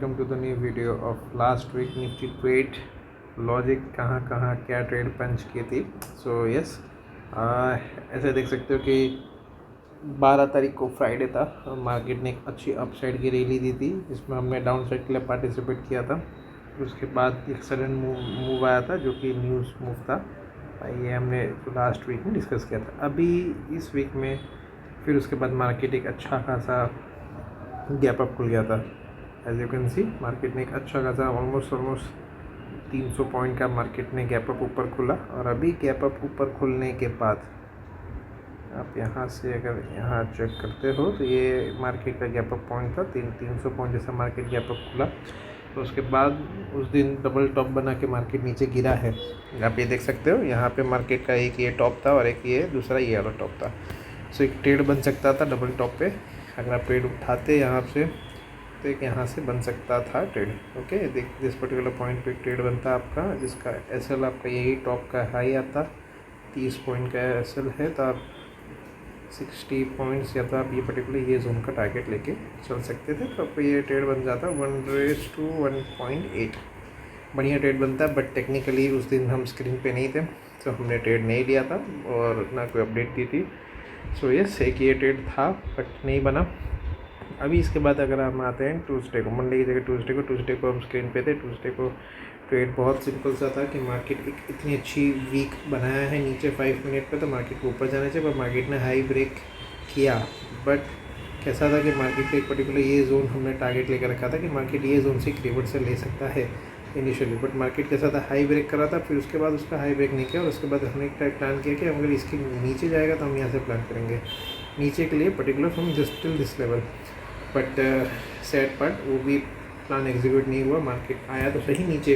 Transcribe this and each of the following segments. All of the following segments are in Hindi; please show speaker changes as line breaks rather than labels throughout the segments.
Welcome to the new video of last week Nifty trade logic कहाँ कहाँ क्या ट्रेड पंच की थी। सो यस, ऐसे देख सकते हो कि 12 तारीख को फ्राइडे था और मार्केट ने एक अच्छी अपसाइड की रैली दी थी जिसमें हमने डाउन साइड के लिए पार्टिसिपेट किया था। फिर उसके बाद एक सडन मूव आया था जो कि न्यूज़ मूव था, ये हमने लास्ट वीक में डिस्कस किया था। अभी इस वीक में फिर उसके बाद मार्केट एक अच्छा खासा गैप अप खुल गया था। As you can see market ने एक अच्छा खासा ऑलमोस्ट 300 पॉइंट का मार्केट ने गैप अप ऊपर खुला। और अभी गैप अप ऊपर खुलने के बाद आप यहाँ से अगर यहाँ चेक करते हो तो ये मार्केट का गैप अप पॉइंट था 300 पॉइंट जैसा मार्केट गैप अप खुला। तो उसके बाद उस दिन डबल टॉप बना के मार्केट नीचे गिरा है। आप ये देख सकते हो यहाँ पे मार्केट का एक ये टॉप था और एक ये दूसरा ये वाला टॉप था। सो एक ट्रेड बन सकता था डबल टॉप पे, अगर आप ट्रेड उठाते यहाँ से तो एक यहाँ से बन सकता था ट्रेड। ओके, देख दिस पर्टिकुलर पॉइंट पे ट्रेड बनता आपका जिसका एसएल आपका यही टॉप का हाई आता 30 पॉइंट का एसएल है, तो आप 60 पॉइंट्स या तो आप ये पर्टिकुलर ये जोन का टारगेट लेके चल सकते थे। तो आपको ये ट्रेड बन जाता 1:1.8, बढ़िया ट्रेड बनता। बट टेक्निकली उस दिन हम स्क्रीन पे नहीं थे तो हमने ट्रेड नहीं लिया था और ना कोई अपडेट दी थी। सो यस, एक ये ट्रेड था बट नहीं बना। अभी इसके बाद अगर हम आते हैं ट्यूसडे को, मंडे की जगह ट्यूसडे को हम स्क्रीन पे थे। ट्यूसडे को ट्रेड बहुत सिंपल सा था कि मार्केट एक इतनी अच्छी वीक बनाया है नीचे 5 मिनट पे, तो मार्केट को ऊपर जाना चाहिए पर मार्केट ने हाई ब्रेक किया। बट कैसा था कि मार्केट का एक पर्टिकुलर ये जोन हमने टारगेट लेकर रखा था कि मार्केट ये जोन से एक रिवर्सल ले सकता है इनिशियली। बट मार्केट कैसा था, हाई ब्रेक कर रहा था, फिर उसके बाद उसका हाई ब्रेक नहीं किया और उसके बाद हमने एक टाइप प्लान किया कि अगर इसके नीचे जाएगा तो हम यहाँ से प्लान करेंगे नीचे के लिए particular from just till this level. But sad part वो भी प्लान एग्जीक्यूट नहीं हुआ। मार्केट आया तो सही नीचे,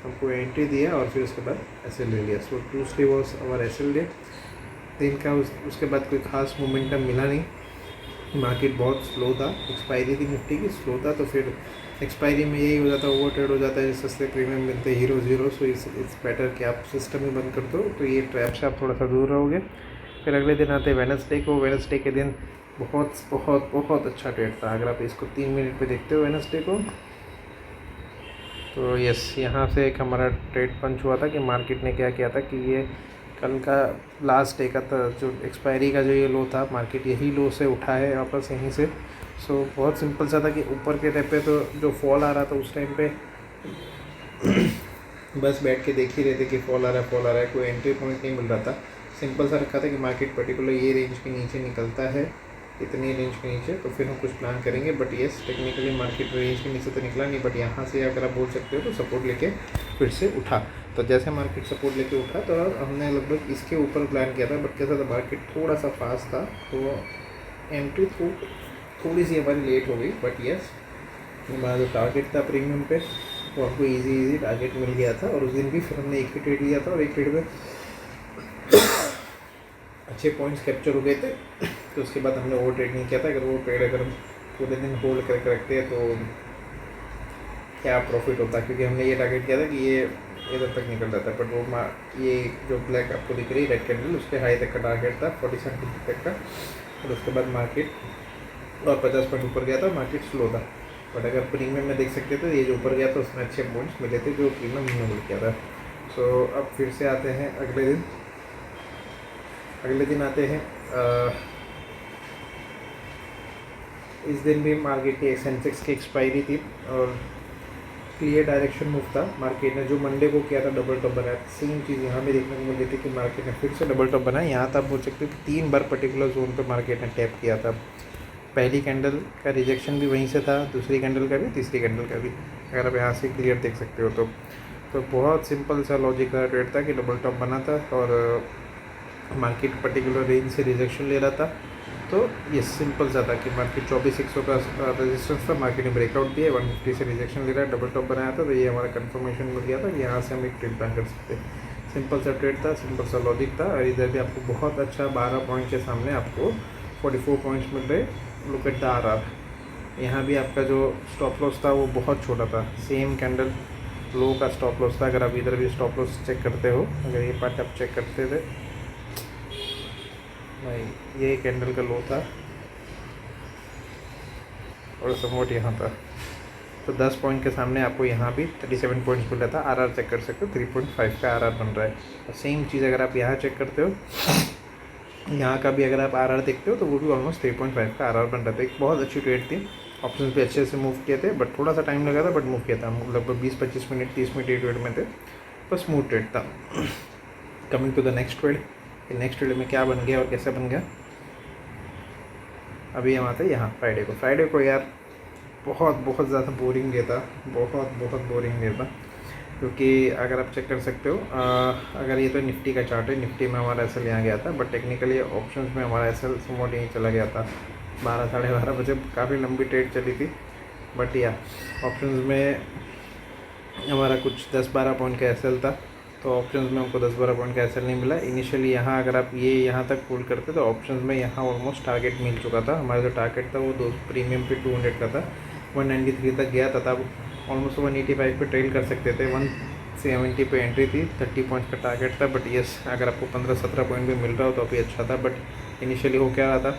हमको एंट्री दिया और फिर उसके बाद एसएल ले लिया। So Tuesday was our SL day. दिन का उसके बाद कोई खास मोमेंटम मिला नहीं, मार्केट बहुत स्लो था। एक्सपायरी थी निफ्टी की, स्लो था, तो फिर एक्सपायरी में यही हो जाता है, ओवर ट्रेड हो जाता है, सस्ते प्रीमियम मिलते हैं 0 सो इट्स बेटर कि आप सिस्टम ही बंद कर दो, तो ये ट्रैप से आप थोड़ा सा दूर रहोगे। फिर अगले दिन आते हैं वेडनेसडे को। वेडनेसडे के दिन बहुत बहुत बहुत अच्छा ट्रेड था। अगर आप इसको 3 मिनट पे देखते हो वेडनेसडे को, तो यस, यहाँ से एक हमारा ट्रेड पंच हुआ था कि मार्केट ने क्या किया था कि ये कल का लास्ट डे का था, जो एक्सपायरी का जो ये लो था, मार्केट यही लो से उठा है वापस यहीं से। सो बहुत सिंपल सा था कि ऊपर के टाइप पे तो जो फॉल आ रहा था उस टाइम पे बस बैठ के देख ही रहे थे कि फॉल आ रहा है, कोई एंट्री पॉइंट नहीं मिल रहा था। सिंपल सा रखा था कि मार्केट पर्टिकुलर ये रेंज के नीचे निकलता है, इतनी रेंज के नीचे, तो फिर हम कुछ प्लान करेंगे। But yes, technically market range के नीचे तो निकला नहीं, बट यहाँ से अगर आप बोल सकते हो तो सपोर्ट लेके फिर से उठा। तो जैसे मार्केट सपोर्ट लेके उठा तो हमने लगभग इसके ऊपर प्लान किया था। बट कैसा था, मार्केट थोड़ा सा फास्ट था तो एंट्री थोड़ी सी हमारी लेट हो गई। बट येस, हमारा जो टारगेट था प्रीमियम पे वो हमको ईजी टारगेट मिल गया था। और उस दिन भी फिर हमने एक ही ट्रेड लिया था और एक ट्रेड में अच्छे पॉइंट्स कैप्चर हो गए थे। तो उसके बाद हमने वो ट्रेड नहीं किया था। अगर वो ट्रेड अगर हम पूरे दिन होल्ड करके रखते हैं तो क्या प्रॉफिट होता, क्योंकि हमने ये टारगेट किया था कि ये इधर तक निकल जाता है। बट वो ये जो ब्लैक आपको दिख रही है रेड कैंडल, उसके हाई तक का टारगेट था 47 तक का। और उसके बाद मार्केट और 50 पॉइंट ऊपर गया था, मार्केट स्लो था। बट अगर प्रीमियम में देख सकते थे, ये जो ऊपर गया था उसमें अच्छे पॉइंट्स मिले थे जो प्रीमियम हमने होल्ड किया था। सो अब फिर से आते हैं अगले दिन आते हैं। इस दिन भी मार्केट की सेंसेक्स की एक्सपायरी थी और क्लियर डायरेक्शन मूव था। मार्केट ने जो मंडे को किया था डबल टॉप बनाया, सेम चीज़ यहाँ भी देखने को मिल रही थी कि मार्केट ने फिर से डबल टॉप बनाया। यहाँ तक बोल सकते हो कि 3 बार पर्टिकुलर जोन पे मार्केट ने टैप किया था। पहली कैंडल का रिजेक्शन भी वहीं से था, दूसरी कैंडल का भी, तीसरी कैंडल का भी, अगर आप यहाँ से क्लियर देख सकते हो तो बहुत सिंपल सा लॉजिक का ट्रेड था कि डबल टॉप बना था और मार्केट पर्टिकुलर रेंज से रिजेक्शन ले रहा था। तो ये सिंपल सा था कि मार्केट 24,100 का रेजिस्टेंस था, मार्केट ने ब्रेकआउट दिया, 150 से रिजेक्शन ले रहा है, डबल टॉप बनाया था। तो ये हमारा कंफर्मेशन मिल गया था कि यहाँ से हम एक ट्रेड प्लान कर सकते हैं। सिंपल सा ट्रेड था, सिंपल सा लॉजिक था। और इधर भी आपको बहुत अच्छा 12 पॉइंट के सामने आपको 44 पॉइंट्स मिल रहे। लुक एट द आरआर, यहाँ भी आपका जो स्टॉप लॉस था वो बहुत छोटा था, सेम कैंडल लो का स्टॉप लॉस था। अगर आप इधर भी स्टॉप लॉस चेक करते हो, अगर ये पार्ट आप चेक करते थे भाई, ये कैंडल का लो था और समोट यहाँ था। तो 10 पॉइंट के सामने आपको यहाँ भी 37 पॉइंट्स मिल रहा था। आरआर चेक कर सकते हो, 3.5 का आरआर बन रहा है। और सेम चीज़ अगर आप यहाँ चेक करते हो, यहाँ का भी अगर आप आरआर देखते हो तो वो भी ऑलमोस्ट 3.5 का आरआर बन रहा था। एक बहुत अच्छी ट्रेड थी, ऑप्शन पे अच्छे से मूव किए थे, बट थोड़ा सा टाइम लगा था, बट मूव किया था। हम लगभग 20-25 मिनट 30 मिनट ये ट्रेड में थे, पर स्मूथ ट्रेड था। Coming to the next trade, next trade में क्या बन गया और कैसे बन गया, अभी हम आते हैं यहाँ फ्राइडे को यार बहुत ज़्यादा बोरिंग डे था, बहुत बोरिंग डे था। क्योंकि अगर आप चेक कर सकते हो, अगर ये तो निफ्टी का चार्ट है, निफ्टी में हमारा एसएल यहाँ गया था, बट टेक्निकली ऑप्शंस में हमारा एसएल समोट यहीं चला गया था। 12-12:30 बजे काफ़ी लंबी ट्रेड चली थी, बट या ऑप्शंस में हमारा कुछ 10-12 पॉइंट का एसएल था, तो ऑप्शंस में हमको 10-12 पॉइंट का एसएल नहीं मिला इनिशियली। यहाँ अगर आप ये यहाँ तक पुल करते तो ऑप्शंस में यहाँ ऑलमोस्ट टारगेट मिल चुका था। हमारा जो टारगेट था वो प्रीमियम पे 200 का था, 193 तक गया था, तब ऑलमोस्ट 185 पे ट्रेल कर सकते थे। 170 पे एंट्री थी, 30 पॉइंट्स का टारगेट था, बट यस अगर आपको 15-17 पॉइंट भी मिल रहा हो तो अभी अच्छा था। बट इनिशियली हो क्या रहा था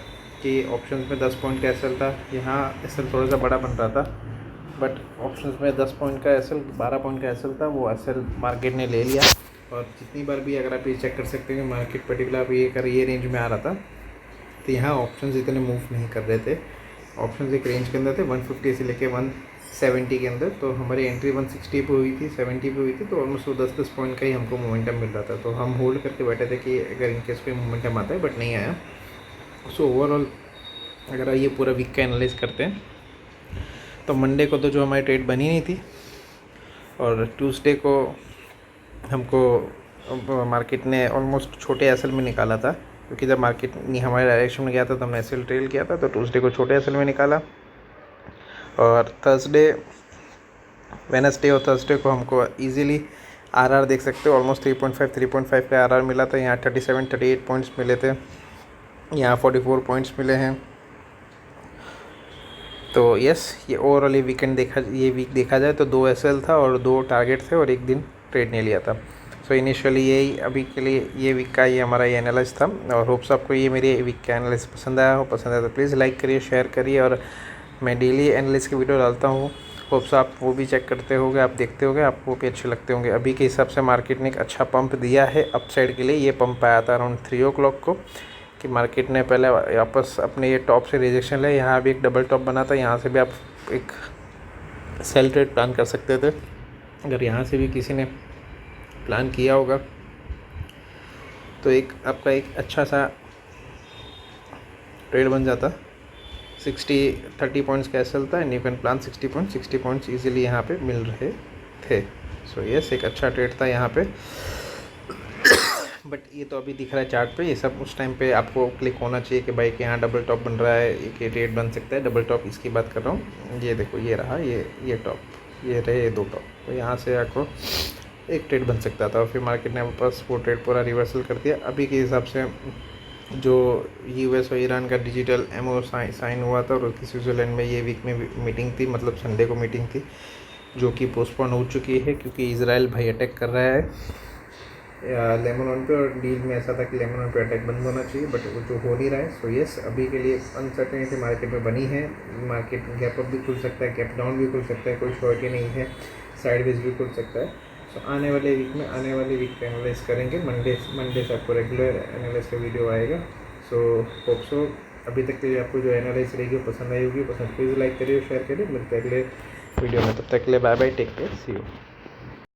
कि ऑप्शंस में 10 पॉइंट का एसएल था, यहाँ एसएल थोड़ा सा बड़ा बन रहा था, बट ऑप्शंस में 10 पॉइंट का एसएल 12 पॉइंट का एसएल था, वो एसएल मार्केट ने ले लिया। और जितनी बार भी अगर आप ये चेक कर सकते हैं कि मार्केट पर्टिकुलर ये रेंज में आ रहा था, तो यहाँ ऑप्शंस इतने मूव नहीं कर रहे थे। ऑप्शंस एक रेंज के अंदर थे, 150 से लेके 170 के अंदर। तो हमारी एंट्री 160 पे हुई थी, 70 पे हुई थी, तो ऑलमोस्ट 10-10 पॉइंट का ही हमको मोमेंटम मिल रहा था। तो हम होल्ड करके बैठे थे कि अगर इनकेस कोई मोमेंटम आता है, बट नहीं आया। सो ओवरऑल अगर ये पूरा वीक का एनालाइज करते हैं तो मंडे को तो जो हमारी ट्रेड बनी नहीं थी, और ट्यूसडे को हमको मार्केट ने ऑलमोस्ट छोटे एसएल में निकाला था, क्योंकि जब मार्केट हमारे डायरेक्शन में गया था तो हमने एसएल ट्रेल किया था, तो ट्यूसडे को छोटे एसएल में निकाला। और वेडनेसडे और थर्सडे को हमको इजीली आरआर देख सकते हो, ऑलमोस्ट 3.5 का आरआर मिला था। यहाँ 37-38 पॉइंट्स मिले थे, यहाँ 44 पॉइंट्स मिले हैं। तो यस ये ओवरऑल ये वीक देखा जाए तो 2 एसएल था और 2 टारगेट थे, और एक दिन ट्रेड नहीं लिया था। सो इनिशियली यही अभी के लिए ये वीक का ये हमारा ये एनालिसिस था, और होप्स आपको ये मेरे वीक का एनालिसिस पसंद आया हो। पसंद आया तो प्लीज़ लाइक करिए, शेयर करिए, और मैं डेली एनालिसिस की वीडियो डालता हूँ। होप्स आप वो भी चेक करते होंगे, आप देखते होंगे, आपको भी अच्छे लगते होंगे। अभी के हिसाब से मार्केट ने एक अच्छा पंप दिया है अपसाइड के लिए। ये पंप आया था अराउंड 3 o'clock को, कि मार्केट ने पहले वापस अपने ये टॉप से रिजेक्शन लिया। यहाँ भी एक डबल टॉप बना था, यहाँ से भी आप एक सेल ट्रेड प्लान कर सकते थे। अगर यहाँ से भी किसी ने प्लान किया होगा तो एक आपका एक अच्छा सा ट्रेड बन जाता। 30 पॉइंट्स का एसएल था, and you can plan 60 points easily यहाँ पे मिल रहे थे। सो यस एक अच्छा ट्रेड था यहाँ पे। बट ये तो अभी दिख रहा है चार्ट पे, ये सब उस टाइम पे आपको क्लिक होना चाहिए कि भाई कि यहाँ डबल टॉप बन रहा है, एक ये ट्रेड बन सकता है। डबल टॉप इसकी बात कर रहा हूँ, ये देखो ये रहा, ये टॉप, ये रहे ये 2 टॉप, तो यहाँ से आपको एक ट्रेड बन सकता था। और फिर मार्केट ने वापस वो ट्रेड पूरा रिवर्सल कर दिया। अभी के हिसाब से जो यूएस और ईरान का डिजिटल एमओ साइन हुआ था, और उसकी स्विट्ज़रलैंड में ये वीक में मीटिंग थी, मतलब संडे को मीटिंग थी, जो कि पोस्टपोन हो चुकी है क्योंकि इजराइल भाई अटैक कर रहा है लेबनान पे। और डील में ऐसा था कि लेबनान पे अटैक बंद होना चाहिए, बट वो जो हो नहीं रहा है। सो यस अभी के लिए अनसर्टेनिटी मार्केट में बनी है। मार्केट गैप अप भी खुल सकता है, गैप डाउन भी खुल सकता है, कोई श्योरिटी नहीं है, साइडवेज भी खुल सकता है। सो आने वाले वीक पे एनालाइज करेंगे। मंडे से आपको रेगुलर एनालाइज का वीडियो आएगा। सो होप सो अभी तक के लिए आपको जो एनालाइज रहेगी वो पसंद आई होगी। पसंद प्लीज़ लाइक करिए, शेयर करिए। मिलते हैं अगले वीडियो में, तब तक के लिए bye bye, take care, see you.